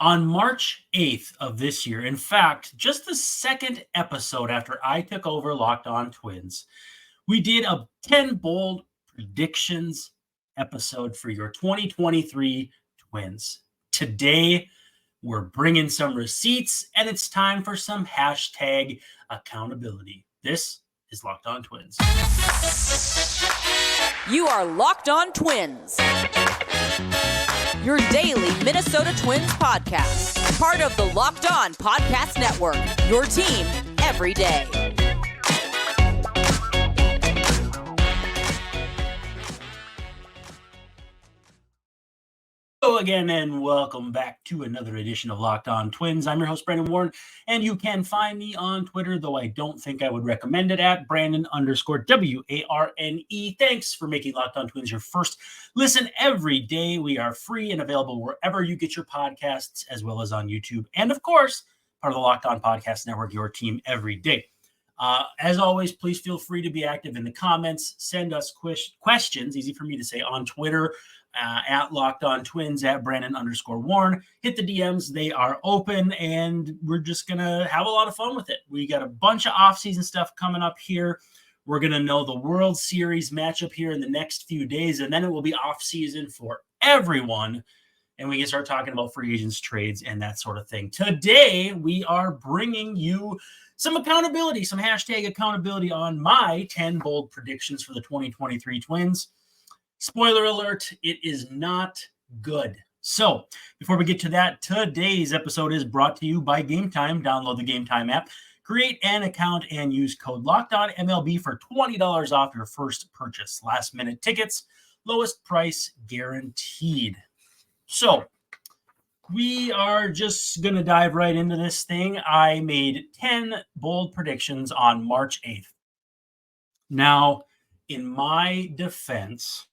On March 8th of this year, in fact, just the second episode after I took over Locked On Twins, we did a 10 bold predictions episode for your 2023 Twins. Today, we're bringing some receipts, and it's time for some hashtag accountability. This is Locked On Twins. You are Locked On Twins, your daily Minnesota Twins podcast, part of the Locked On Podcast Network, your team every day. Hello again, and welcome back to another edition of Locked On Twins. I'm your host, Brandon Warren, and you can find me on Twitter, though I don't think I would recommend it, at Brandon_WARNE. Thanks for making Locked On Twins your first listen every day. We are free and available wherever you get your podcasts, as well as on YouTube. And of course, part of the Locked On Podcast Network, your team every day. As always, please feel free to be active in the comments. Send us questions, easy for me to say, on Twitter, at Locked On Twins, at Brandon_Warren. Hit the DMs. They are open, and we're just going to have a lot of fun with it. We got a bunch of offseason stuff coming up here. We're going to know the World Series matchup here in the next few days, and then it will be offseason for everyone, and we can start talking about free agents, trades, and that sort of thing. Today, we are bringing you some accountability, some hashtag accountability on my 10 bold predictions for the 2023 Twins. Spoiler alert, it is not good. So before we get to that, today's episode is brought to you by Gametime. Download the Gametime app, create an account, and use code LOCKEDONMLB for $20 off your first purchase. Last minute tickets, lowest price guaranteed. So we are just going to dive right into this thing. I made 10 bold predictions on March 8th. Now, in my defense,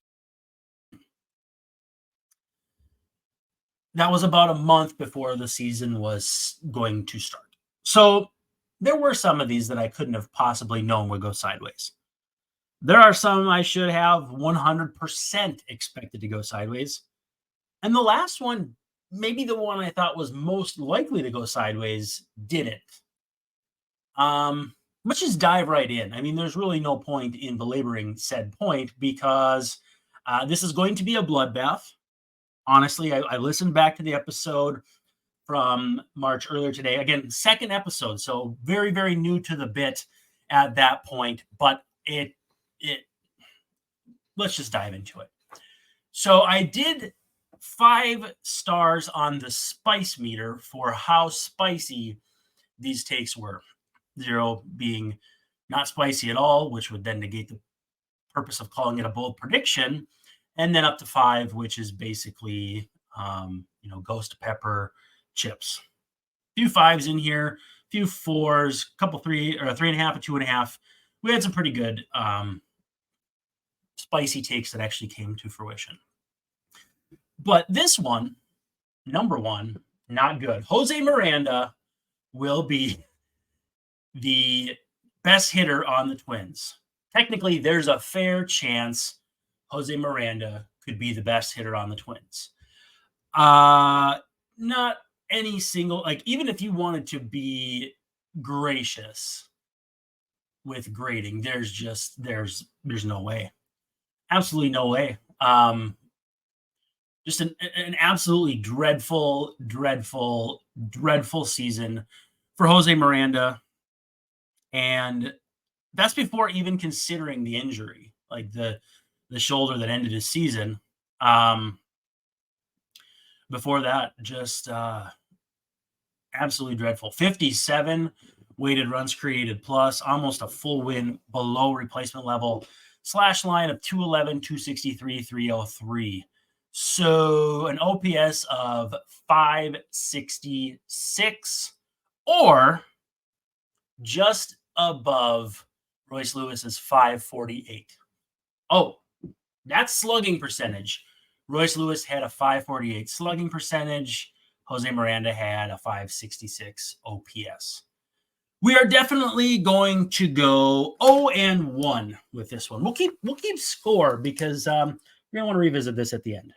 that was about a month before the season was going to start. So there were some of these that I couldn't have possibly known would go sideways. There are some I should have 100% expected to go sideways. And the last one, maybe the one I thought was most likely to go sideways, didn't. Let's just dive right in. I mean, there's really no point in belaboring said point because this is going to be a bloodbath. Honestly, I listened back to the episode from March earlier today. Again, second episode, so very, very new to the bit at that point. But it let's just dive into it. So I did 5 stars on the spice meter for how spicy these takes were. 0 being not spicy at all, which would then negate the purpose of calling it a bold prediction. And then up to 5, which is basically, ghost pepper chips. A few 5s in here, a few 4s, a couple 3 or 3.5, a 2.5. We had some pretty good spicy takes that actually came to fruition. But this one, number 1, not good. Jose Miranda will be the best hitter on the Twins. Technically, there's a fair chance Jose Miranda could be the best hitter on the Twins. Not any single, even if you wanted to be gracious with grading, there's no way. Absolutely no way. Just an absolutely dreadful season for Jose Miranda. And that's before even considering the injury, like the shoulder that ended his season. Before that, just absolutely dreadful. 57 weighted runs created plus, almost a full win below replacement level. Slash line of 211, 263, 303. So an OPS of 566 or just above Royce Lewis's 548. Oh, that's slugging percentage. Royce Lewis had a 548 slugging percentage. Jose Miranda had a 566 OPS. We are definitely going to go 0-1 with this one. We'll keep score because we're going to want to revisit this at the end.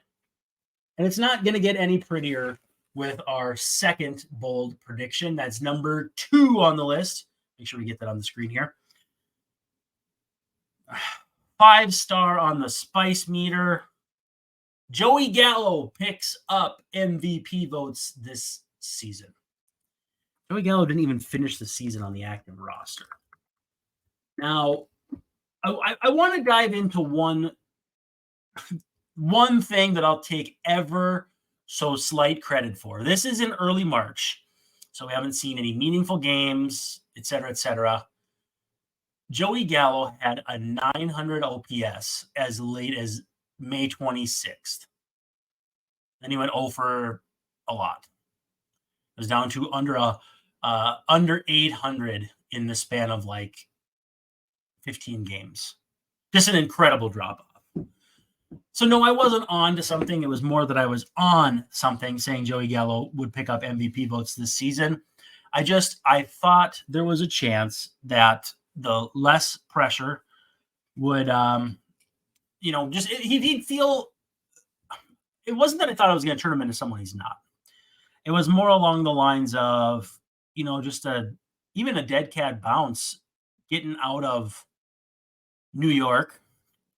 And it's not going to get any prettier with our second bold prediction. That's number 2 on the list. Make sure we get that on the screen here. 5-star on the spice meter. Joey Gallo picks up MVP votes this season. Joey Gallo didn't even finish the season on the active roster. Now, I want to dive into one thing that I'll take ever so slight credit for. This is in early March, so we haven't seen any meaningful games, et cetera, et cetera. Joey Gallo had a 900 OPS as late as May 26th. Then he went 0 for a lot. It was down to under 800 in the span of like 15 games. Just an incredible drop-off. So no, I wasn't on to something. It was more that I was on something saying Joey Gallo would pick up MVP votes this season. I thought there was a chance that the less pressure would, he'd feel. It wasn't that I thought I was going to turn him into someone he's not. It was more along the lines of, just even a dead cat bounce getting out of New York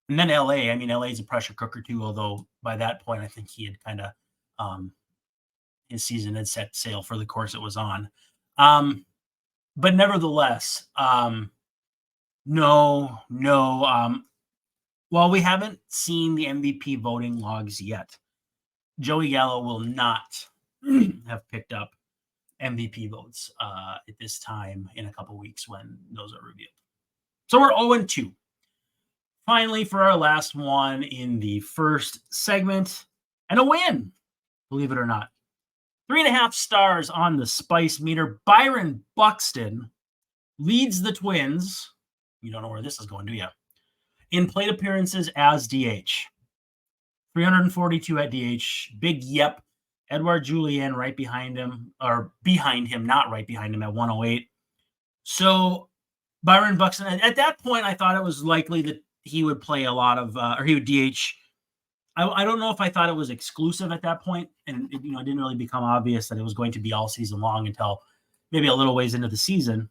and then LA. I mean, LA is a pressure cooker too, although by that point, I think he had kind of, his season had set sail for the course it was on. But nevertheless, no. While we haven't seen the MVP voting logs yet, Joey Gallo will not have picked up MVP votes at this time in a couple weeks when those are revealed. So we're 0-2. Finally, for our last one in the first segment, and a win, believe it or not. 3.5 stars on the spice meter. Byron Buxton leads the Twins. You don't know where this is going, do you? In plate appearances as DH. 342 at DH. Big yep. Edouard Julien not right behind him at 108. So Byron Buxton, at that point, I thought it was likely that he would play a lot of, or he would DH. I don't know if I thought it was exclusive at that point, and it didn't really become obvious that it was going to be all season long until maybe a little ways into the season.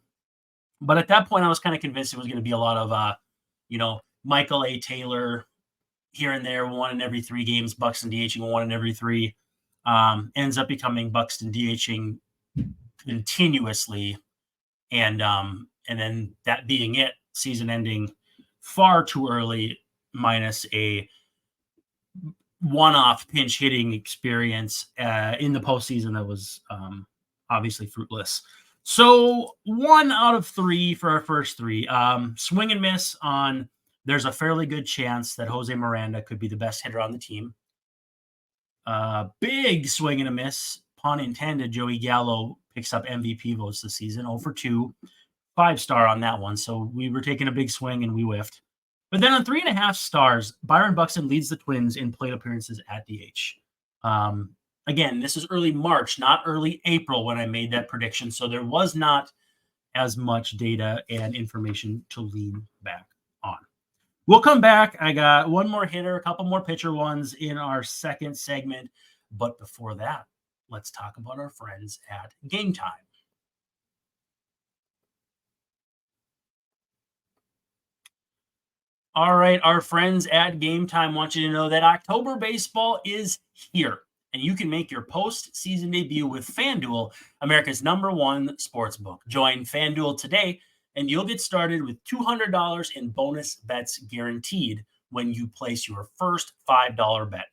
But at that point, I was kind of convinced it was going to be a lot of, Michael A. Taylor here and there, 1 in every 3 games, Buxton DHing 1 in every 3. Ends up becoming Buxton DHing continuously, and then that being it, season ending far too early, minus a one-off pinch hitting experience in the postseason that was obviously fruitless. So 1 out of 3 for our first 3. Swing and miss on. There's a fairly good chance that Jose Miranda could be the best hitter on the team. Big swing and a miss, pun intended. Joey Gallo picks up MVP votes this season, 0 for 2, 5-star on that one. So we were taking a big swing and we whiffed. But then on 3.5 stars, Byron Buxton leads the Twins in plate appearances at DH. Again, this is early March, not early April when I made that prediction. So there was not as much data and information to lean back on. We'll come back. I got one more hitter, a couple more pitcher ones in our second segment. But before that, let's talk about our friends at Gametime. All right, our friends at Gametime want you to know that October baseball is here, and you can make your postseason debut with FanDuel, America's #1 sportsbook. Join FanDuel today, and you'll get started with $200 in bonus bets guaranteed when you place your first $5 bet.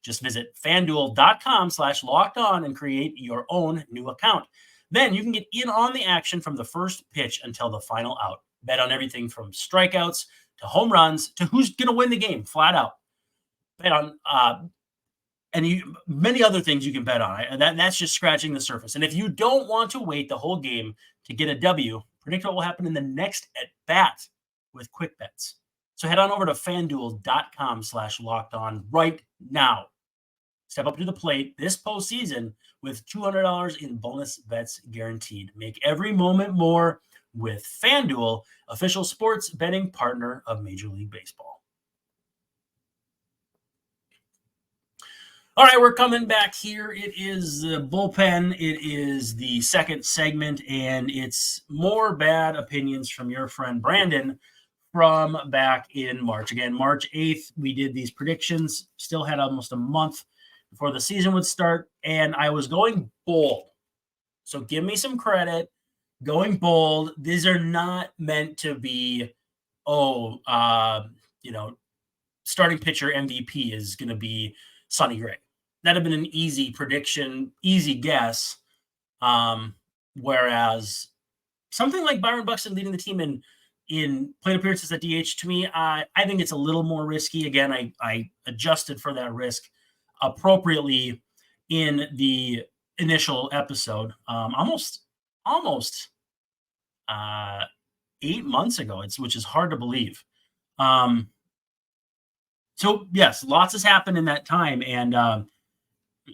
Just visit FanDuel.com/lockedon and create your own new account. Then you can get in on the action from the first pitch until the final out. Bet on everything from strikeouts to home runs to who's going to win the game, flat out. Bet on many other things you can bet on. And that's just scratching the surface. And if you don't want to wait the whole game to get a W, predict what will happen in the next at-bat with quick bets. So head on over to FanDuel.com/lockedon right now. Step up to the plate this postseason with $200 in bonus bets guaranteed. Make every moment more with FanDuel, official sports betting partner of Major League Baseball. All right, we're coming back here. It is the bullpen. It is the second segment, and it's more bad opinions from your friend Brandon from back in March. Again, March 8th, we did these predictions, still had almost a month before the season would start, and I was going bold. So give me some credit. Going bold. These are not meant to be, starting pitcher MVP is going to be Sonny Gray. That'd have been an easy prediction, easy guess. Whereas something like Byron Buxton leading the team in plate appearances at DH, to me, I think it's a little more risky. Again, I adjusted for that risk appropriately in the initial episode, almost 8 months ago, which is hard to believe. So yes, lots has happened in that time, and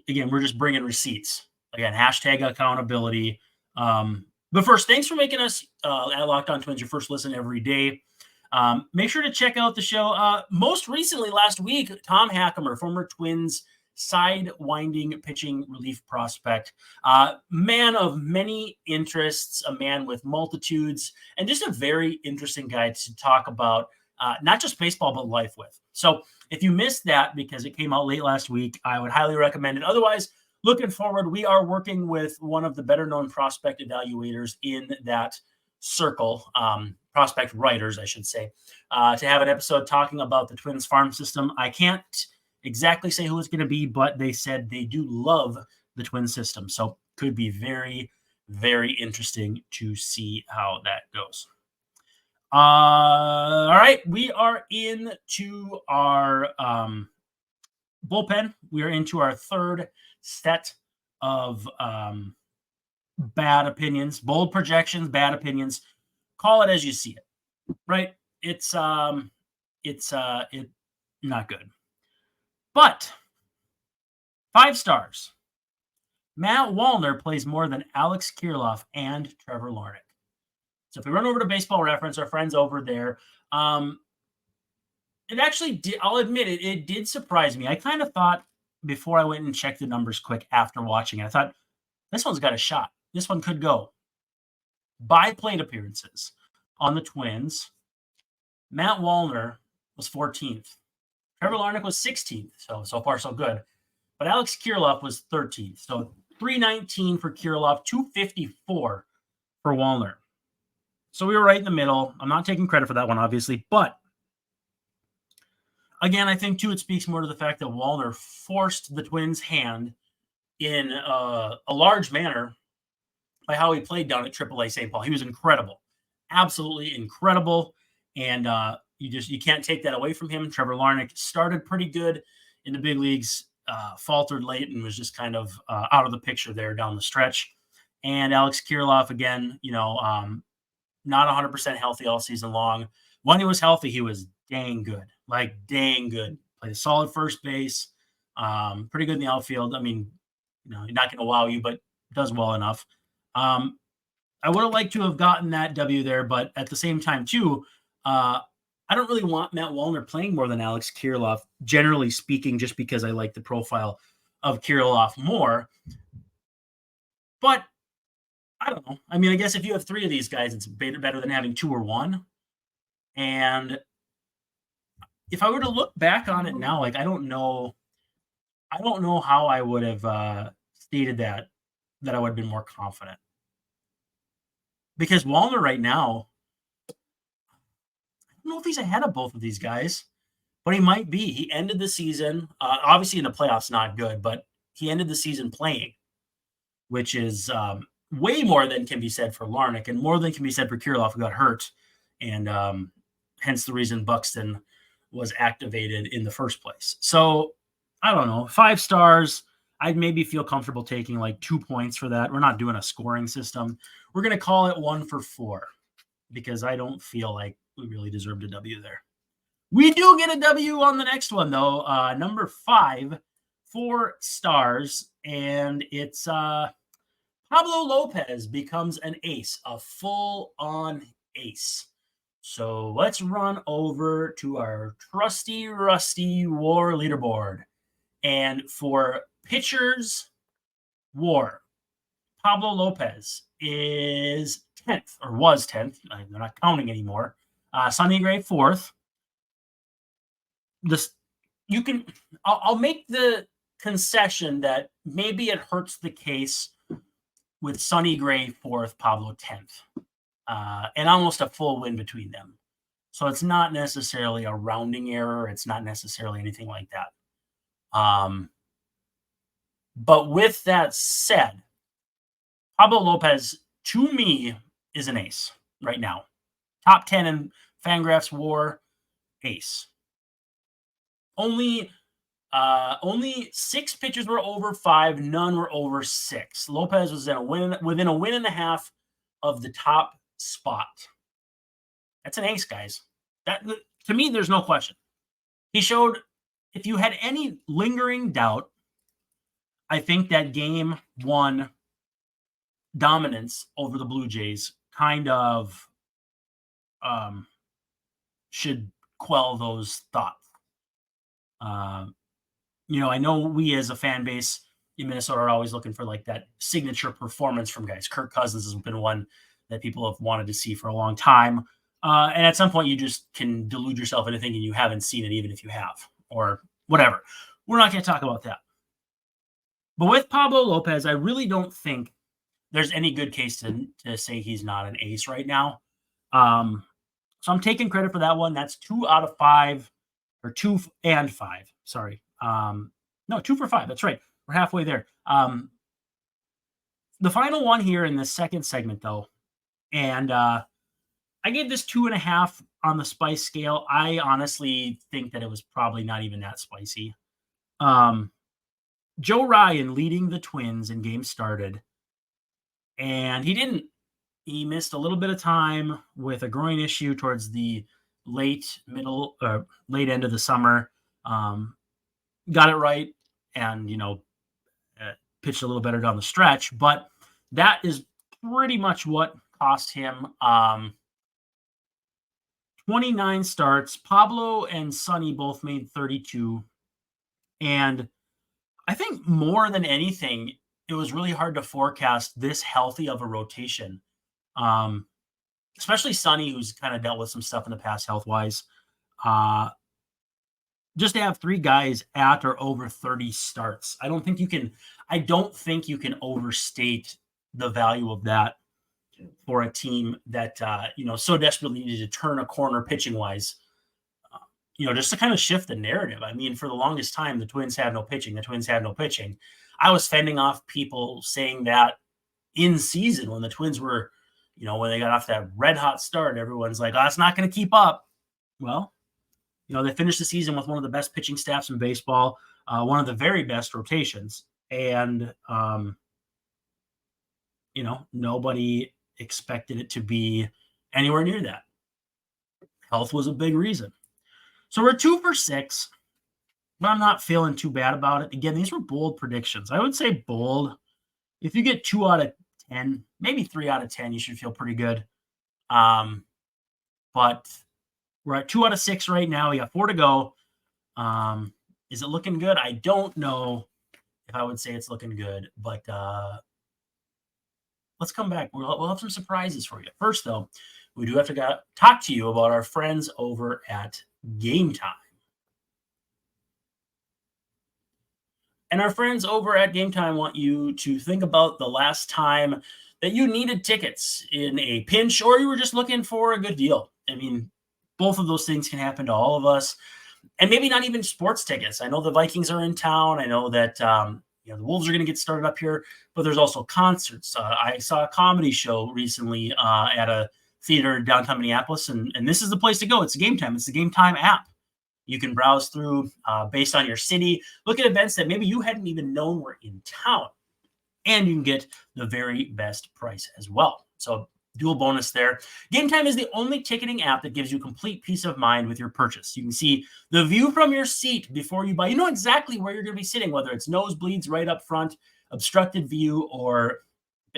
again, we're just bringing receipts. Again, hashtag accountability. But first, thanks for making us at Locked On Twins your first listen every day. Make sure to check out the show. Most recently, last week, Tom Hackemer, former Twins sidewinding pitching relief prospect, man of many interests, a man with multitudes, and just a very interesting guy to talk about not just baseball, but life with. So if you missed that because it came out late last week, I would highly recommend it. Otherwise, looking forward, we are working with one of the better-known prospect evaluators in that circle, prospect writers, I should say, to have an episode talking about the Twins farm system. I can't exactly say who it's going to be, but they said they do love the Twin system. So could be very, very interesting to see how that goes. All right, we are into our bullpen. We are into our third set of bad opinions, bold projections, bad opinions. Call it as you see it, right? It's not good. But 5 stars. Matt Wallner plays more than Alex Kirilloff and Trevor Larnach. So if we run over to Baseball Reference, our friends over there, it actually did, I'll admit it, it did surprise me. I kind of thought before I went and checked the numbers quick after watching it, I thought this one's got a shot. This one could go. By plate appearances on the Twins, Matt Wallner was 14th. Trevor Larnach was 16th. So far, so good. But Alex Kirilloff was 13th. So 319 for Kirilloff, 254 for Wallner. So we were right in the middle. I'm not taking credit for that one, obviously. But again, I think, too, it speaks more to the fact that Wallner forced the Twins' hand in a large manner by how he played down at AAA St. Paul. He was incredible. Absolutely incredible. And you can't take that away from him. Trevor Larnach started pretty good in the big leagues, faltered late, and was just kind of out of the picture there down the stretch. And Alex Kirilloff, again, not 100% healthy all season long. When he was healthy, he was dang good, like dang good. Played a solid first base, pretty good in the outfield. I mean, he's not going to wow you, but does well enough. I would have liked to have gotten that W there, but at the same time, too, I don't really want Matt Wallner playing more than Alex Kirilloff, generally speaking, just because I like the profile of Kirilloff more. But I don't know. I mean, I guess if you have 3 of these guys, it's better than having 2 or 1. And if I were to look back on it now, like I don't know how I would have stated that I would have been more confident. Because Wallner right now, I don't know if he's ahead of both of these guys, but he might be. He ended the season, obviously in the playoffs, not good, but he ended the season playing, which is way more than can be said for Larnach and more than can be said for Kirilloff, who got hurt. And hence the reason Buxton was activated in the first place. So I don't know, 5 stars. I'd maybe feel comfortable taking like 2 points for that. We're not doing a scoring system. We're going to call it 1 for 4 because I don't feel like we really deserved a W there. We do get a W on the next one, though. Number 5, 4 stars. And it's Pablo Lopez becomes an ace, a full-on ace. So let's run over to our trusty, rusty WAR leaderboard. And for pitchers WAR, Pablo Lopez is 10th, or was 10th. They're not counting anymore. Sonny Gray 4th. I'll make the concession that maybe it hurts the case with Sonny Gray 4th, Pablo 10th, and almost a full win between them. So it's not necessarily a rounding error. It's not necessarily anything like that. But with that said, Pablo Lopez, to me, is an ace right now. Top 10 in FanGraphs WAR, ace. Only 6 pitchers were over 5. None were over 6. Lopez was within a win and a half of the top spot. That's an ace, guys. That, to me, there's no question. He showed, if you had any lingering doubt, I think that game 1 dominance over the Blue Jays kind of should quell those thoughts. I know we as a fan base in Minnesota are always looking for like that signature performance from guys. Kirk Cousins has been one that people have wanted to see for a long time. And at some point you just can delude yourself into thinking you haven't seen it, even if you have, or whatever. We're not going to talk about that. But with Pablo Lopez, I really don't think there's any good case to say he's not an ace right now. So I'm taking credit for that one. That's 2 out of 5, or 2 and 5. Sorry. No, 2 for 5. That's right. We're halfway there. The final one here in the second segment, though, and I gave this 2.5 on the spice scale. I honestly think that it was probably not even that spicy. Joe Ryan leading the Twins in game started, and he didn't. He missed a little bit of time with a groin issue towards the late end of the summer. Got it right, and pitched a little better down the stretch. But that is pretty much what cost him 29 starts. Pablo and Sonny both made 32, and I think more than anything, it was really hard to forecast this healthy of a rotation. Especially Sonny, who's kind of dealt with some stuff in the past health-wise. Just to have 3 guys at or over 30 starts, I don't think you can overstate the value of that for a team that so desperately needed to turn a corner pitching-wise. Just to kind of shift the narrative. I mean, for the longest time, the Twins have no pitching. The Twins have no pitching. I was fending off people saying that in season when the Twins were, when they got off that red hot start, everyone's like, oh, it's not going to keep up. Well, they finished the season with one of the best pitching staffs in baseball, one of the very best rotations. And, nobody expected it to be anywhere near that. Health was a big reason. So we're 2 for 6, but I'm not feeling too bad about it. Again, these were bold predictions. I would say bold. If you get 2 out of 10, maybe 3 out of 10, you should feel pretty good. But we're at 2 out of 6 right now. We got 4 to go. Is it looking good? I don't know if I would say it's looking good, but let's come back. We'll have some surprises for you. First, though, we do have to talk to you about our friends over at Gametime. And our friends over at Gametime want you to think about the last time that you needed tickets in a pinch, or you were just looking for a good deal. I mean, both of those things can happen to all of us, and maybe not even sports tickets. I know the Vikings are in town. I know that the Wolves are going to get started up here, but there's also concerts. I saw a comedy show recently at a theater in downtown Minneapolis, and this is the place to go. It's Gametime. It's the Gametime app. You can browse through based on your city, look at events that maybe you hadn't even known were in town, and you can get the very best price as well. So dual bonus there. Gametime is the only ticketing app that gives you complete peace of mind with your purchase. You can see the view from your seat before you buy. You know exactly where you're going to be sitting, whether it's nosebleeds right up front, obstructed view, or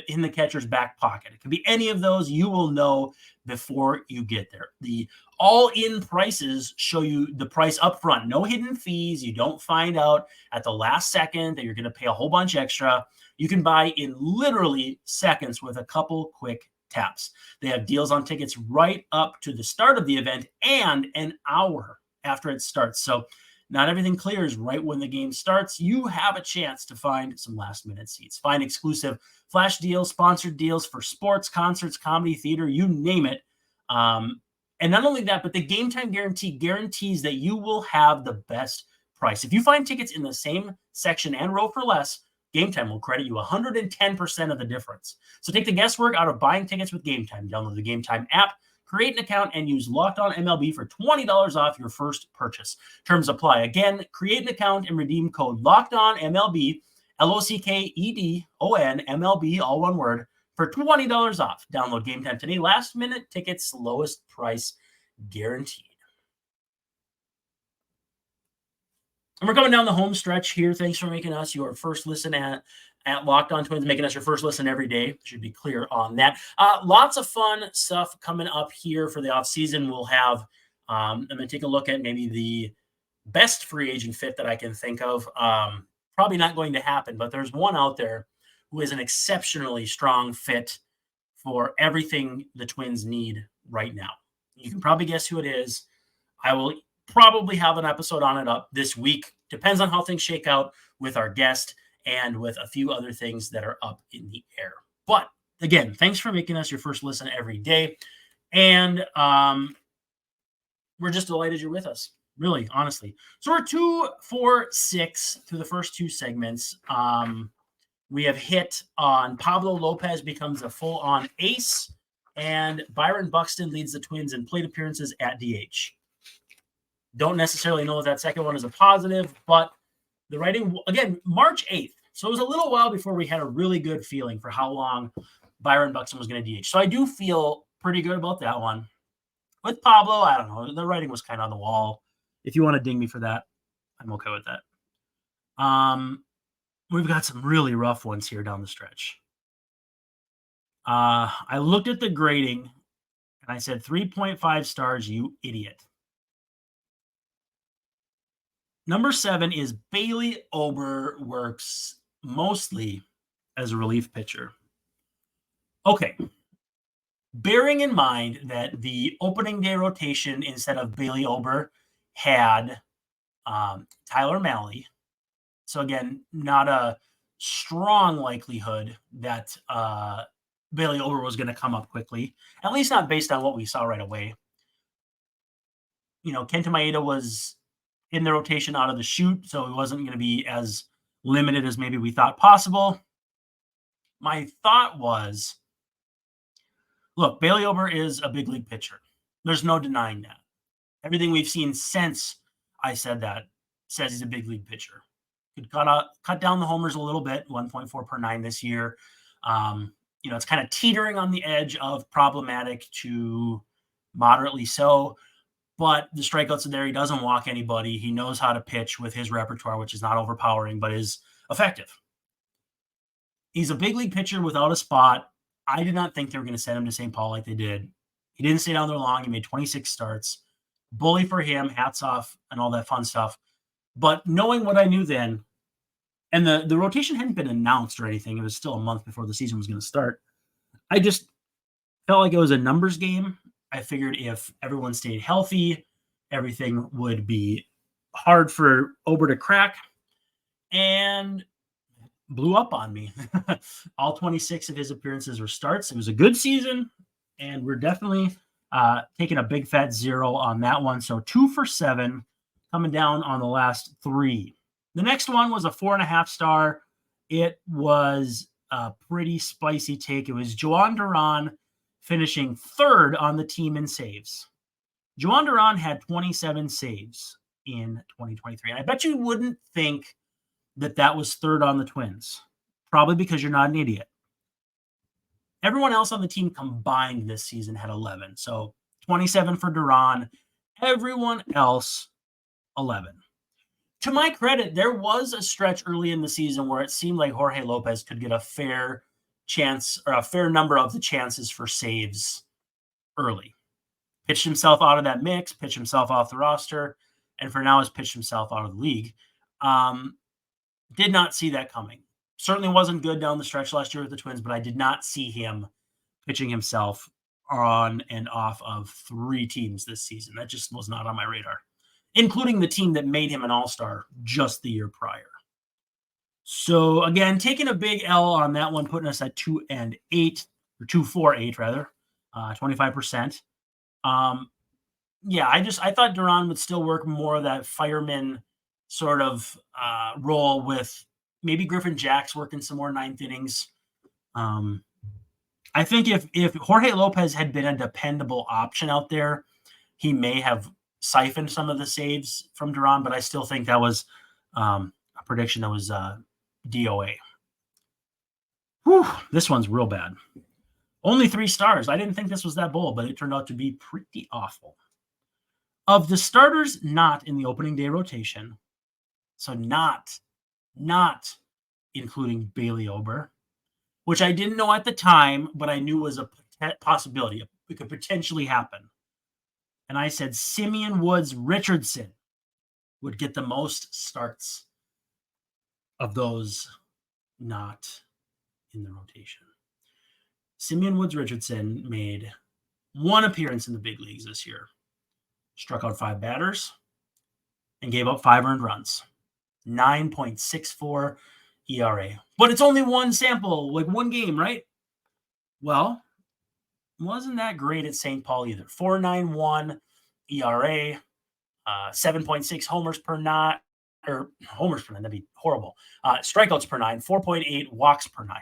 in the catcher's back pocket. It could be any of those. You will know before you get there. The all-in prices show you the price up front. No hidden fees. You don't find out at the last second that you're going to pay a whole bunch extra. You can buy in literally seconds with a couple quick taps. They have deals on tickets right up to the start of the event and an hour after it starts. So not everything clears right when the game starts. You have a chance to find some last-minute seats. Find exclusive flash deals, sponsored deals for sports, concerts, comedy, theater, you name it. And not only that, but the Game Time guarantee guarantees that you will have the best price. If you find tickets in the same section and row for less, Game Time will credit you 110% of the difference. So take the guesswork out of buying tickets with Game Time. Download the Game Time app, create an account, and use Locked On MLB for $20 off your first purchase. Terms apply. Again, create an account and redeem code Locked On MLB, LOCKEDON MLB, all one word, for $20 off. Download Game Time today. Last minute tickets, lowest price guaranteed. And we're coming down the home stretch here. Thanks for making us your first listen at Locked On Twins, making us your first listen every day. Should be clear on that. Lots of fun stuff coming up here for the offseason. We'll have, I'm going to take a look at maybe the best free agent fit that I can think of. Probably not going to happen, but there's one out there who is an exceptionally strong fit for everything the Twins need right now. You can probably guess who it is. I will probably have an episode on it up this week. Depends on how things shake out with our guest and with a few other things that are up in the air. But again, thanks for making us your first listen every day. And we're just delighted you're with us. Really, honestly. So we're 2, 4, 6 through the first two segments. We have hit on Pablo Lopez becomes a full-on ace, and Byron Buxton leads the Twins in plate appearances at DH. Don't necessarily know if that second one is a positive, but the writing, again, March 8th. So it was a little while before we had a really good feeling for how long Byron Buxton was going to DH. So I do feel pretty good about that one. With Pablo, I don't know. The writing was kind of on the wall. If you want to ding me for that, I'm okay with that. We've got some really rough ones here down the stretch. I looked at the grading, and I said 3.5 stars, you idiot. Number 7 is Bailey Ober, works mostly as a relief pitcher. Okay. Bearing in mind that the opening day rotation instead of Bailey Ober had Tyler Mahle. So again, not a strong likelihood that Bailey Ober was going to come up quickly, at least not based on what we saw right away. You know, Kenta Maeda was in the rotation out of the chute, so he wasn't going to be as limited as maybe we thought possible. My thought was, look, Bailey Ober is a big league pitcher. There's no denying that. Everything we've seen since I said that says he's a big league pitcher. Could cut down the homers a little bit, 1.4 per 9 this year. You know, it's kind of teetering on the edge of problematic to moderately so. But the strikeouts are there. He doesn't walk anybody. He knows how to pitch with his repertoire, which is not overpowering, but is effective. He's a big league pitcher without a spot. I did not think they were going to send him to St. Paul like they did. He didn't stay down there long. He made 26 starts. Bully for him, hats off, and all that fun stuff. But knowing what I knew then, and the rotation hadn't been announced or anything. It was still a month before the season was going to start. I just felt like it was a numbers game. I figured if everyone stayed healthy, everything would be hard for Ober to crack, and blew up on me. All 26 of his appearances were starts. It was a good season, and we're definitely taking a big fat 0 on that one. So 2 for 7, coming down on the last 3. The next one was a 4.5 star. It was a pretty spicy take. It was Joan Duran finishing 3rd on the team in saves. Joan Duran had 27 saves in 2023. And I bet you wouldn't think that that was 3rd on the Twins, probably because you're not an idiot. Everyone else on the team combined this season had 11. So 27 for Duran. Everyone else, 11. To my credit, there was a stretch early in the season where it seemed like Jorge Lopez could get a fair chance or a fair number of the chances for saves early. Pitched himself out of that mix, pitched himself off the roster, and for now has pitched himself out of the league. Did not see that coming. Certainly wasn't good down the stretch last year with the Twins, but I did not see him pitching himself on and off of 3 teams this season. That just was not on my radar, including the team that made him an all-star just the year prior. So again, taking a big L on that one, putting us at 2-8 or 2-4-8 rather, 25%. I thought Duran would still work more of that fireman sort of role with maybe Griffin Jax working some more 9th innings. I think if Jorge Lopez had been a dependable option out there, he may have siphoned some of the saves from Duran, but I still think that was a prediction that was DOA. Whew, this one's real bad. Only 3 stars. I didn't think this was that bold, but it turned out to be pretty awful. Of the starters not in the opening day rotation, so not including Bailey Ober, which I didn't know at the time, but I knew was a possibility. It could potentially happen. And I said Simeon Woods Richardson would get the most starts of those not in the rotation. Simeon Woods Richardson made 1 appearance in the big leagues this year, struck out 5 batters, and gave up 5 earned runs. 9.64 ERA. But it's only 1 sample, like 1 game, right? Well, wasn't that great at St. Paul either. 4.91 ERA, 7.6 homers per 9, or homers per 9, that'd be horrible. Strikeouts per 9, 4.8 walks per 9.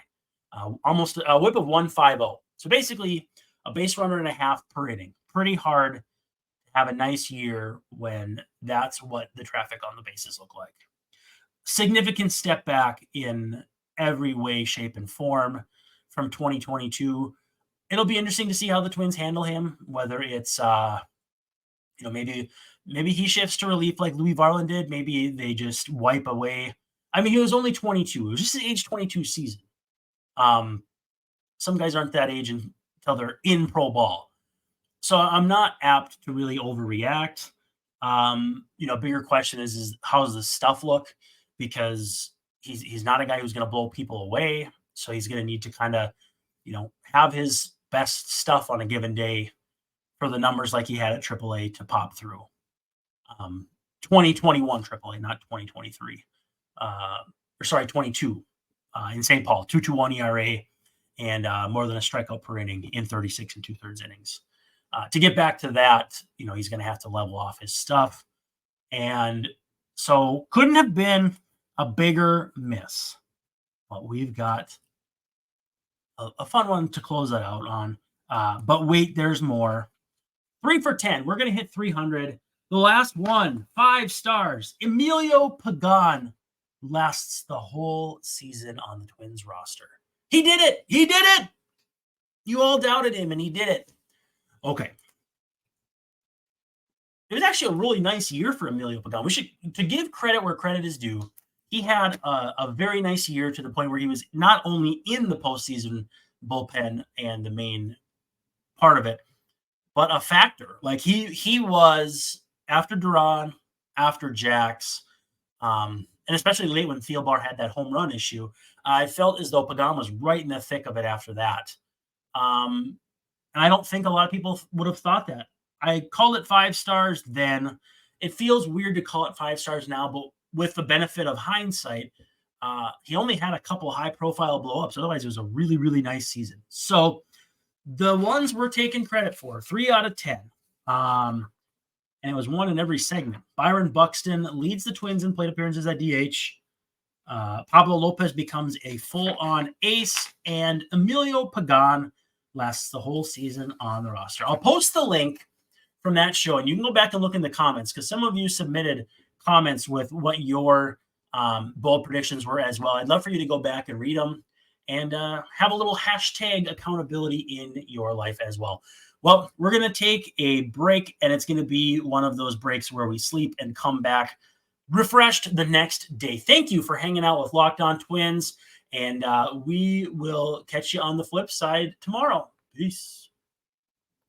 Almost a whip of 1.50. So basically a base runner and a half per inning. Pretty hard to have a nice year when that's what the traffic on the bases look like. Significant step back in every way, shape, and form from 2022. It'll be interesting to see how the Twins handle him, whether it's, maybe he shifts to relief like Louis Varland did. Maybe they just wipe away. I mean, he was only 22. It was just his age 22 season. Some guys aren't that age until they're in pro ball. So I'm not apt to really overreact. Bigger question is how's the stuff look? Because he's not a guy who's going to blow people away. So he's going to need to kind of, have his best stuff on a given day for the numbers like he had at AAA to pop through. 2021 AAA, not 2023. 22 in St. Paul, 2.21 ERA and more than a strikeout per inning in 36 2/3 innings. To get back to that, he's going to have to level off his stuff. And so couldn't have been a bigger miss. But we've got a fun one to close that out on. But wait, there's more. 3 for 10. We're going to hit 300. The last one, 5 stars. Emilio Pagan lasts the whole season on the Twins roster. He did it. He did it. You all doubted him, and he did it. Okay. It was actually a really nice year for Emilio Pagan. To give credit where credit is due, he had a very nice year to the point where he was not only in the postseason bullpen and the main part of it, but a factor. Like he was after Duran, after Jax, and especially late when Thielbar had that home run issue. I felt as though Pagan was right in the thick of it after that. And I don't think a lot of people would have thought that. I called it 5 stars then. It feels weird to call it 5 stars now, but with the benefit of hindsight, he only had a couple high-profile blow-ups. Otherwise, it was a really, really nice season. So the ones we're taking credit for, 3 out of 10. And it was 1 in every segment. Byron Buxton leads the Twins in plate appearances at DH. Pablo Lopez becomes a full-on ace, and Emilio Pagan lasts the whole season on the roster. I'll post the link from that show, and you can go back and look in the comments because some of you submitted comments with what your bold predictions were as well. I'd love for you to go back and read them and have a little hashtag accountability in your life as well. Well, we're going to take a break, and it's going to be one of those breaks where we sleep and come back refreshed the next day. Thank you for hanging out with Locked On Twins. And we will catch you on the flip side tomorrow. Peace.